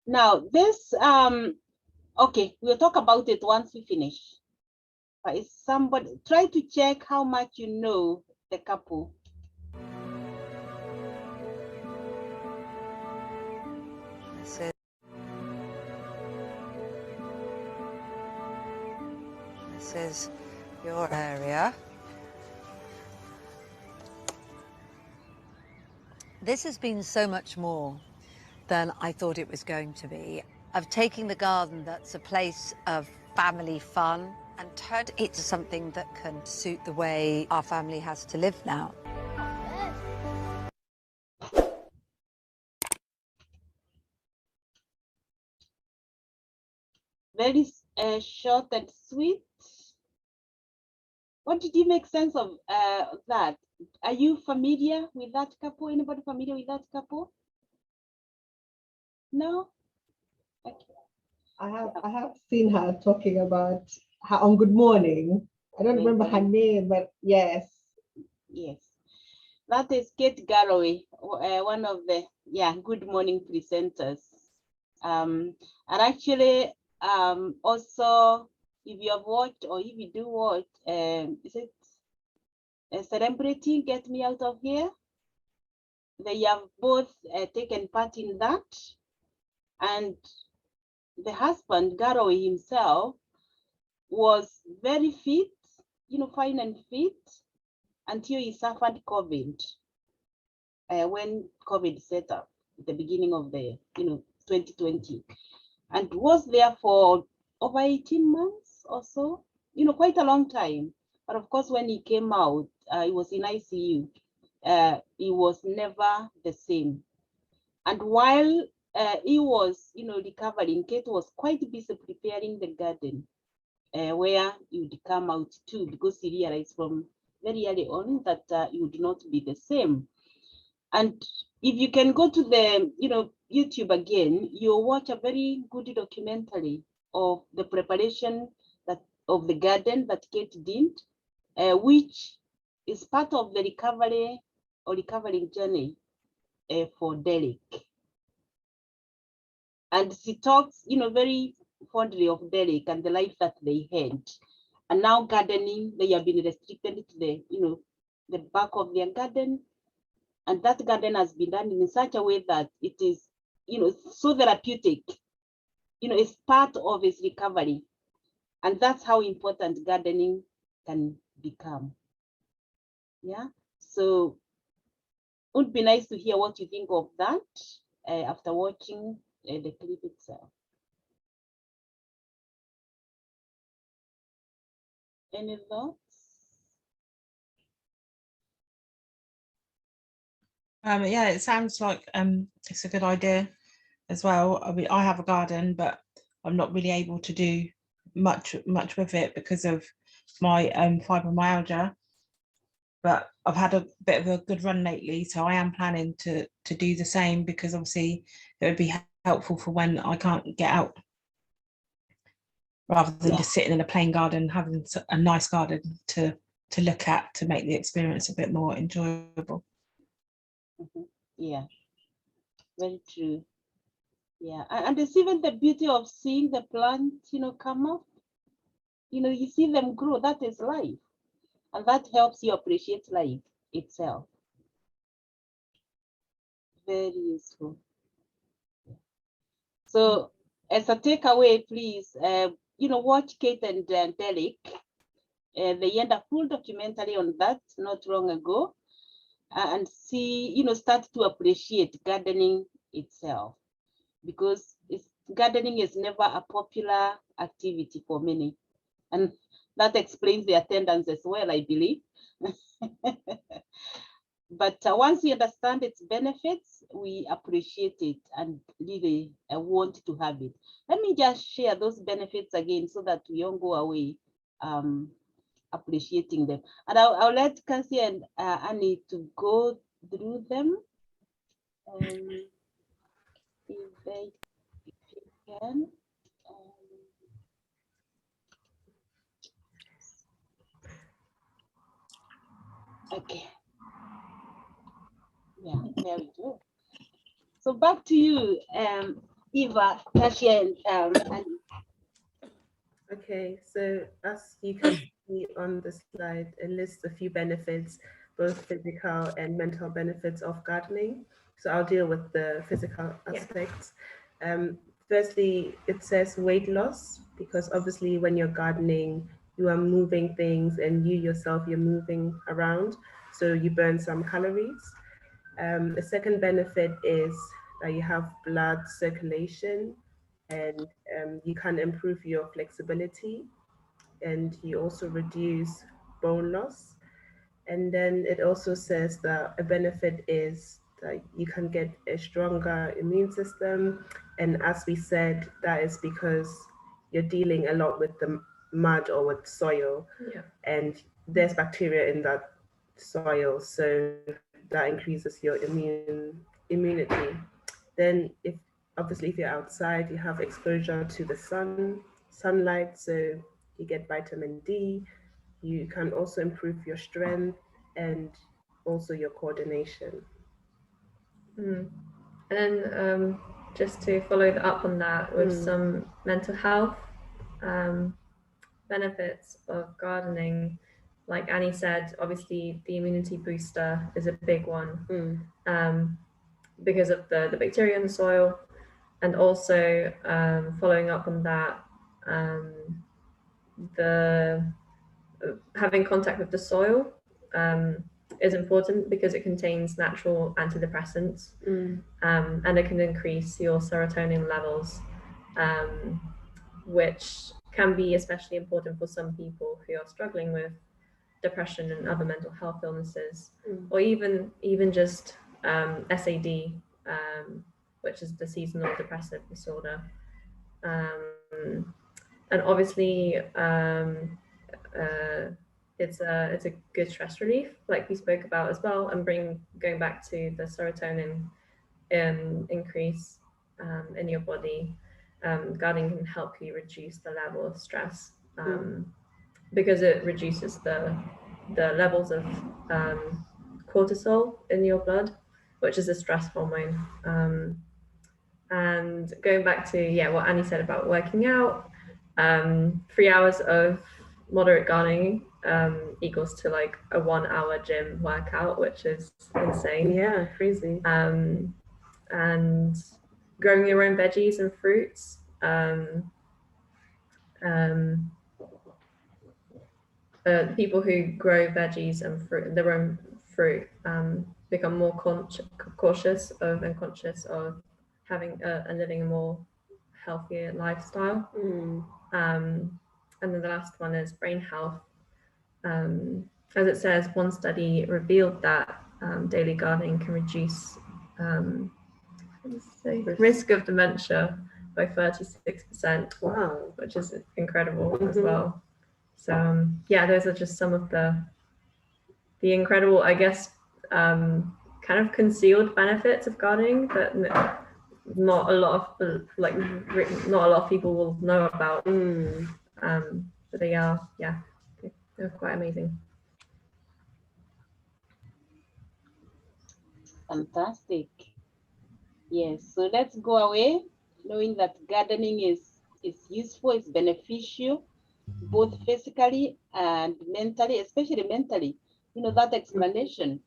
Now this, okay, we'll talk about it once we finish. But is somebody try to check how much you know the couple? This is your area. This has been so much more than I thought it was going to be. Of taking the garden that's a place of family fun and turned it into something that can suit the way our family has to live now. Very short and sweet. What did you make sense of that? Are you familiar with that couple? Anybody familiar with that couple? No? Okay. I have seen her talking about her on Good Morning. I don't remember her name, but yes. Yes. That is Kate Garraway, one of the Good Morning presenters. And actually, also, if you have watched or if you do watch, is it a Celebrity Get Me Out of Here? They have both taken part in that. And the husband, Garraway himself, was very fit, fine and fit, until he suffered COVID. When COVID set up at the beginning of the 2020, and was there for over 18 months or so, quite a long time. But of course, when he came out, he was in ICU. He was never the same. And while he was, recovering, Kate was quite busy preparing the garden, where he would come out too, because he realized from very early on that he would not be the same. And if you can go to the, YouTube again, you'll watch a very good documentary of the preparation of the garden that Kate did, which is part of the recovery or recovering journey for Derek. And she talks, very fondly of Derek and the life that they had. And now gardening, they have been restricted to the, the back of their garden. And that garden has been done in such a way that it is, so therapeutic, it's part of his recovery. And that's how important gardening can become. Yeah. So it would be nice to hear what you think of that after watching the clip itself. Any thoughts? Yeah, it sounds like it's a good idea. as well. I mean, I have a garden, but I'm not really able to do much with it because of my fibromyalgia. But I've had a bit of a good run lately, so I am planning to do the same, because obviously it would be helpful for when I can't get out, rather than just sitting in a plain garden, having a nice garden to look at, to make the experience a bit more enjoyable. Yeah, very true. Yeah, and it's even the beauty of seeing the plants, come up. You see them grow. That is life, and that helps you appreciate life itself. Very useful. So, as a takeaway, please, watch Kate and Derek. They had a full documentary on that not long ago, and see, start to appreciate gardening itself, because gardening is never a popular activity for many, and that explains the attendance as well, I believe. But once we understand its benefits, we appreciate it and really want to have it. Let me just share those benefits again so that we all go away appreciating them. And I'll let Cassie and Annie to go through them. If you can. Okay. Yeah, there we go. So back to you, Eva, Kasia, and Annie. Okay, so as you can see on the slide, it lists a few benefits, both physical and mental benefits of gardening. So I'll deal with the physical aspects. Firstly, it says weight loss, because obviously when you're gardening, you are moving things, and you yourself, you're moving around, so you burn some calories. The second benefit is that you have blood circulation, and you can improve your flexibility, and you also reduce bone loss. And then it also says that a benefit is that you can get a stronger immune system. And as we said, that is because you're dealing a lot with the mud or with soil, and there's bacteria in that soil, so that increases your immunity. Then if you're outside, you have exposure to the sunlight, so you get vitamin D. You can also improve your strength and also your coordination. And then just to follow up on that with some mental health benefits of gardening, like Annie said, obviously the immunity booster is a big one because of the bacteria in the soil, and also following up on that, the having contact with the soil is important because it contains natural antidepressants, and it can increase your serotonin levels, which can be especially important for some people who are struggling with depression and other mental health illnesses, or even just SAD, which is the seasonal depressive disorder. And obviously it's a good stress relief, like we spoke about as well, and going back to the serotonin increase in your body. Gardening can help you reduce the level of stress because it reduces the levels of cortisol in your blood, which is a stress hormone. And going back to what Annie said about working out, 3 hours of moderate gardening equals to like a 1 hour gym workout, which is insane. Yeah, crazy. And growing your own veggies and fruits. People who grow veggies and their own fruit become more cautious of and conscious of having and living a more healthier lifestyle. And then the last one is brain health. As it says, one study revealed that daily gardening can reduce risk of dementia by 36%. Wow. Which is incredible as well. So yeah, those are just some of the incredible, I guess, kind of concealed benefits of gardening that not a lot of not a lot of people will know about. But they are, yeah, they're quite amazing. Fantastic. Yes, so let's go away knowing that gardening is useful, it's beneficial, both physically and mentally, especially mentally. You know, that explanation,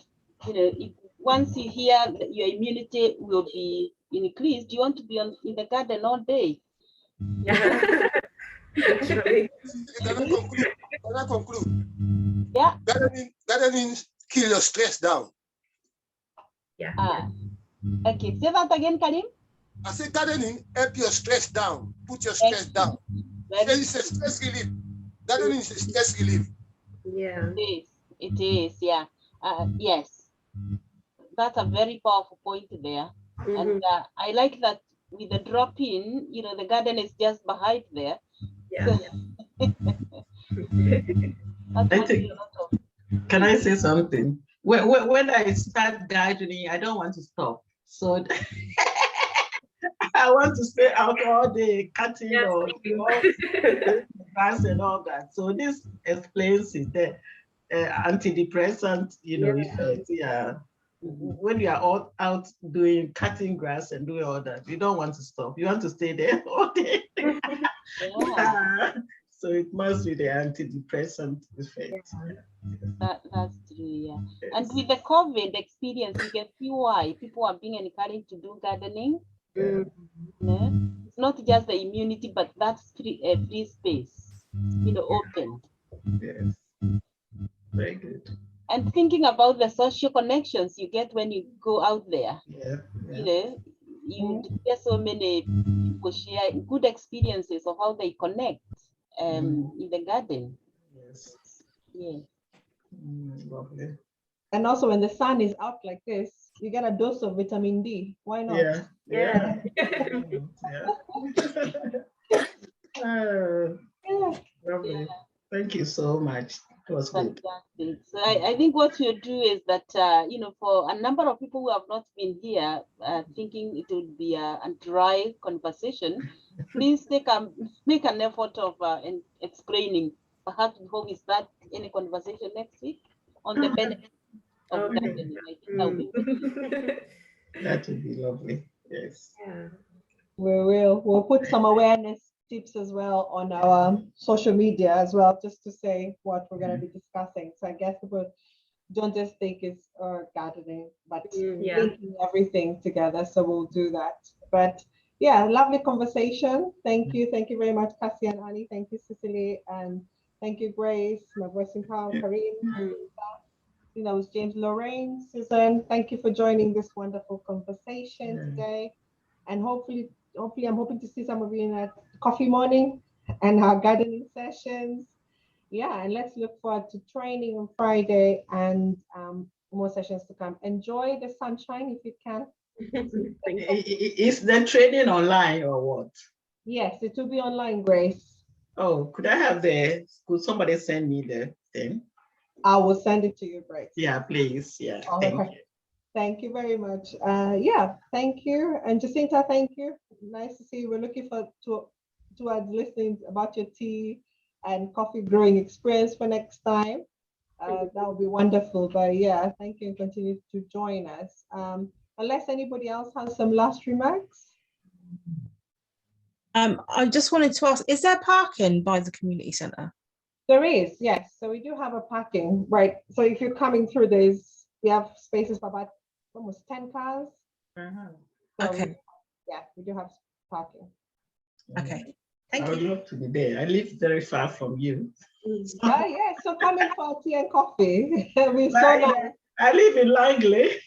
you know, if, once you hear that your immunity will be increased, you want to be in the garden all day. Yeah. Actually. Can I conclude? Yeah. Gardening kill your stress down. Yeah. Okay, say that again, Karim. I say gardening help your stress down, put your stress down. It's a stress relief. Gardening is a stress relief. Yeah. It is, yeah. Yes. That's a very powerful point there. And I like that with the drop in, you know, the garden is just behind there. Yeah. I think, can I say something? When I start gardening, I don't want to stop. So I want to stay out all day cutting or grass and all that. So this explains it. The antidepressant, you know, effect. Yeah. When you are all out doing cutting grass and doing all that, you don't want to stop. You want to stay there all day. So it must be the antidepressant effect. That's true, yeah. And with the COVID experience, you can see why people are being encouraged to do gardening. Yeah. It's not just the immunity, but that's free space, you know, opened. Yes. Very good. And thinking about the social connections you get when you go out there. You know, you hear so many people share good experiences of how they connect in the garden. Yes. Yeah. Lovely. And also when the sun is out like this, you get a dose of vitamin D. Why not? Yeah. Lovely. Thank you so much. It was good. Fantastic. So I think what you do is that, you know, for a number of people who have not been here, thinking it would be a dry conversation, please make an effort of explaining, perhaps before we start any conversation next week, on the benefits of gardening. I think that would be That would be lovely. Yes. Yeah. We'll put some awareness tips as well on our social media as well, just to say what we're going to be discussing. So I guess people don't just think it's gardening, but linking everything together. So we'll do that. But yeah, lovely conversation. Thank you very much, Cassie and Annie. Thank you, Cicely, and thank you, Grace, my voice in power, Kareem. You know, James, Lorraine, Susan. Thank you for joining this wonderful conversation today. And hopefully I'm hoping to see some of you in a coffee morning and our gardening sessions. Yeah, and let's look forward to training on Friday and more sessions to come. Enjoy the sunshine if you can. Is the training online or what? Yes, it will be online, Grace. Oh, could somebody send me the thing? I will send it to you, Grace. Yeah, please. Yeah, thank you. Thank you very much. Yeah, thank you. And Jacinta, thank you. Nice to see you. We're looking forward to listening about your tea and coffee growing experience for next time. That would be wonderful. But yeah, thank you and continue to join us. Unless anybody else has some last remarks. I just wanted to ask, is there parking by the community centre? There is, yes. So we do have a parking, right? So if you're coming through, we have spaces for about almost 10 cars. Okay. Yeah, we do have parking. Okay. I would love to be there. I live very far from you. Yeah, so come in for tea and coffee. We're so nice. I live in Langley.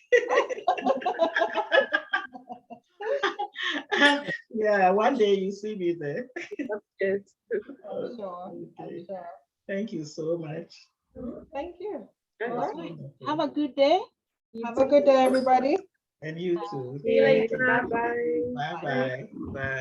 Yeah, one day you see me there. I'm sure. Thank you so much. Thank you. All right. Have a good day. Have a good day, everybody. And you too. See you later. Bye. Bye-bye. Bye.